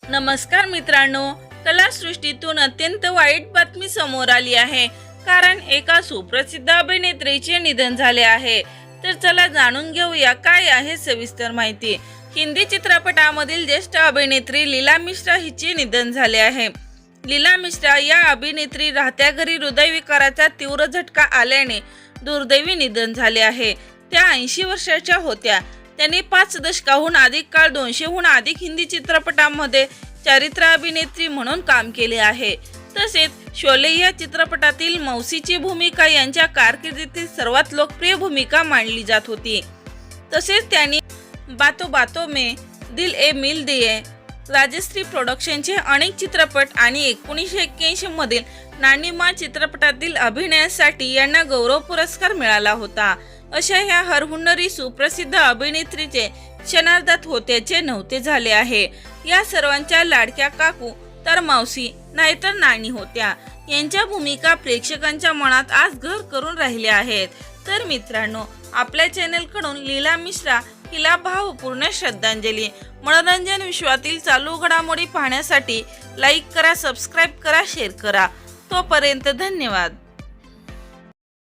नमस्कार मित्रांनो, कलासृष्टीतून अत्यंत वाईट बातमी समोर आली आहे. कारण एका सुप्रसिद्ध अभिनेत्रीचे निधन झाले आहे. तर चला जाणून घेऊया काय आहे सविस्तर माहिती. हिंदी चित्रपटामधील ज्येष्ठ अभिनेत्री लीला मिश्रा हिचे निधन झाले आहे. लीला मिश्रा या अभिनेत्री राहत्या घरी हृदयविकाराचा तीव्र झटका आल्याने दुर्दैवी निधन झाले आहे. त्या 80 वर्षाच्या होत्या. त्यांनी 5 दशकाहून अधिक काळ 200हून अधिक हिंदी चित्रपटांमध्ये चरित्र अभिनेत्री म्हणून काम केले आहे. तसेच शोले या चित्रपटातील मौसीची भूमिका यांच्या कारकिर्दीतील सर्वात लोकप्रिय भूमिका मानली जात होती. तसेच त्यांनी बातो बातो में, दिल ए मिल दिए, राजश्री प्रोडक्शनचे अनेक चित्रपट आणि 1981 मधील नानी माँ चित्रपटातील अभिनयासाठी यांना गौरव पुरस्कार मिळाला होता. अशा ह्या हरहुन्नरी सुप्रसिद्ध अभिनेत्रीचे क्षणार्धात होत्याचे नव्हते झाले आहे. या सर्वांच्या लाडक्या काकू तर मावशी नाहीतर नानी होत्या. यांच्या भूमिका प्रेक्षकांच्या मनात आज घर करून राहिल्या आहेत. तर मित्रांनो, आपल्या चॅनल कडून लीला मिश्रा हिला भावपूर्ण श्रद्धांजली. मनोरंजन विश्वातील चालू घडामोडी पाहण्यासाठी लाईक करा, सबस्क्राईब करा, शेअर करा. तोपर्यंत धन्यवाद.